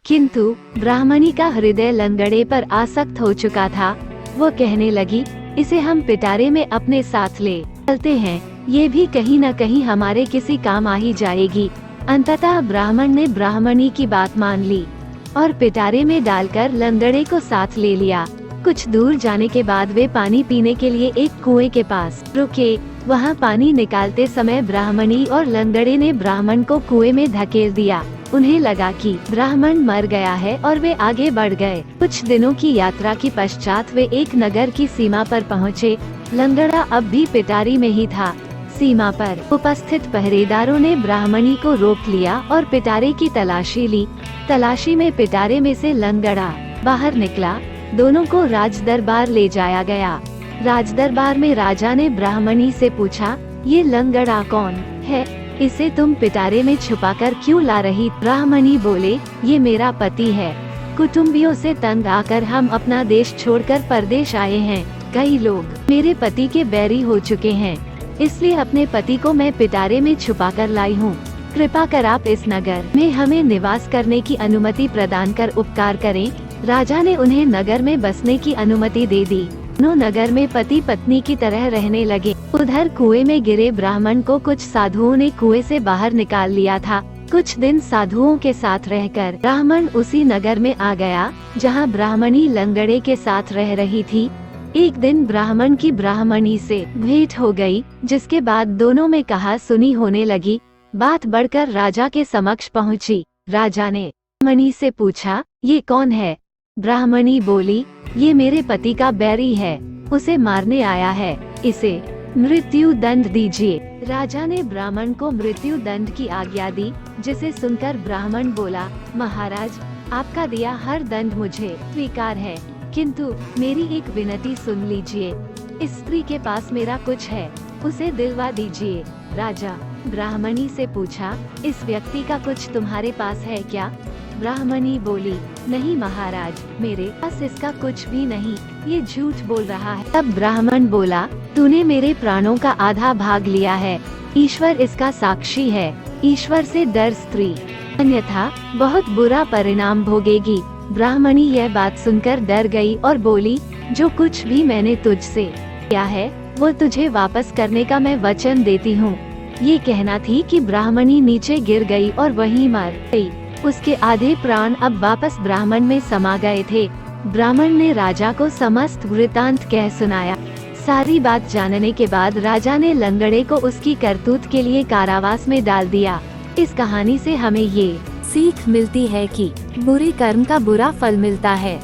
किंतु ब्राह्मणी का हृदय लंगड़े पर आसक्त हो चुका था। वो कहने लगी, इसे हम पिटारे में अपने साथ ले चलते हैं, ये भी कहीं न कहीं हमारे किसी काम आ ही जाएगी। अंततः ब्राह्मण ने ब्राह्मणी की बात मान ली और पिटारे में डालकर लंगड़े को साथ ले लिया। कुछ दूर जाने के बाद वे पानी पीने के लिए एक कुएं के पास रुके। वहाँ पानी निकालते समय ब्राह्मणी और लंगड़े ने ब्राह्मण को कुएं में धकेल दिया। उन्हें लगा कि ब्राह्मण मर गया है और वे आगे बढ़ गए। कुछ दिनों की यात्रा के पश्चात वे एक नगर की सीमा पर पहुँचे। लंगड़ा अब भी पिटारी में ही था। सीमा पर उपस्थित पहरेदारों ने ब्राह्मणी को रोक लिया और पिटारे की तलाशी ली। तलाशी में पिटारे में से लंगड़ा बाहर निकला। दोनों को राजदरबार ले जाया गया। राजदरबार में राजा ने ब्राह्मणी से पूछा, ये लंगड़ा कौन है? इसे तुम पिटारे में छुपाकर क्यों ला रही? ब्राह्मणी बोले, ये मेरा पति है। कुटुंबियों से तंग आकर हम अपना देश छोड़कर परदेश आए हैं। कई लोग मेरे पति के बैरी हो चुके हैं, इसलिए अपने पति को मैं पिटारे में छुपाकर लाई हूँ। कृपा कर आप इस नगर में हमें निवास करने की अनुमति प्रदान कर उपकार करें। राजा ने उन्हें नगर में बसने की अनुमति दे दी। दोनों नगर में पति पत्नी की तरह रहने लगे। उधर कुएं में गिरे ब्राह्मण को कुछ साधुओं ने कुएं से बाहर निकाल लिया था। कुछ दिन साधुओं के साथ रहकर ब्राह्मण उसी नगर में आ गया जहां ब्राह्मणी लंगड़े के साथ रह रही थी। एक दिन ब्राह्मण की ब्राह्मणी से भेंट हो गई, जिसके बाद दोनों में कहा सुनी होने लगी। बात बढ़कर राजा के समक्ष पहुंची। राजा ने ब्राह्मणी से पूछा, ये कौन है? ब्राह्मणी बोली, ये मेरे पति का बैरी है, उसे मारने आया है, इसे मृत्यु दंड दीजिए। राजा ने ब्राह्मण को मृत्यु दंड की आज्ञा दी, जिसे सुनकर ब्राह्मण बोला, महाराज, आपका दिया हर दंड मुझे स्वीकार है, किंतु मेरी एक विनती सुन लीजिए। इस स्त्री के पास मेरा कुछ है, उसे दिलवा दीजिए। राजा ब्राह्मणी से पूछा, इस व्यक्ति का कुछ तुम्हारे पास है क्या? ब्राह्मणी बोली, नहीं महाराज, मेरे पास इसका कुछ भी नहीं, ये झूठ बोल रहा है। तब ब्राह्मण बोला, तूने मेरे प्राणों का आधा भाग लिया है, ईश्वर इसका साक्षी है। ईश्वर से डर स्त्री, अन्यथा बहुत बुरा परिणाम भोगेगी। ब्राह्मणी यह बात सुनकर डर गई और बोली, जो कुछ भी मैंने तुझसे किया है वो तुझे वापस करने का मैं वचन देती हूँ। ये कहना थी कि ब्राह्मणी नीचे गिर गई और वहीं मर गई। उसके आधे प्राण अब वापस ब्राह्मण में समा गए थे। ब्राह्मण ने राजा को समस्त वृतांत कह सुनाया। सारी बात जानने के बाद राजा ने लंगड़े को उसकी करतूत के लिए कारावास में डाल दिया। इस कहानी से हमें ये सीख मिलती है कि बुरे कर्म का बुरा फल मिलता है।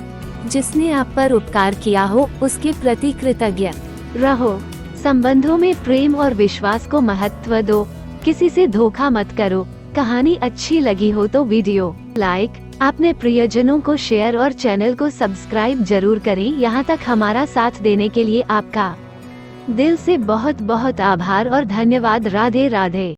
जिसने आप पर उपकार किया हो उसके प्रति कृतज्ञ रहो। संबंधों में प्रेम और विश्वास को महत्व दो। किसी से धोखा मत करो। कहानी अच्छी लगी हो तो वीडियो लाइक, अपने प्रियजनों को शेयर और चैनल को सब्सक्राइब जरूर करें। यहाँ तक हमारा साथ देने के लिए आपका दिल से बहुत बहुत आभार और धन्यवाद। राधे राधे।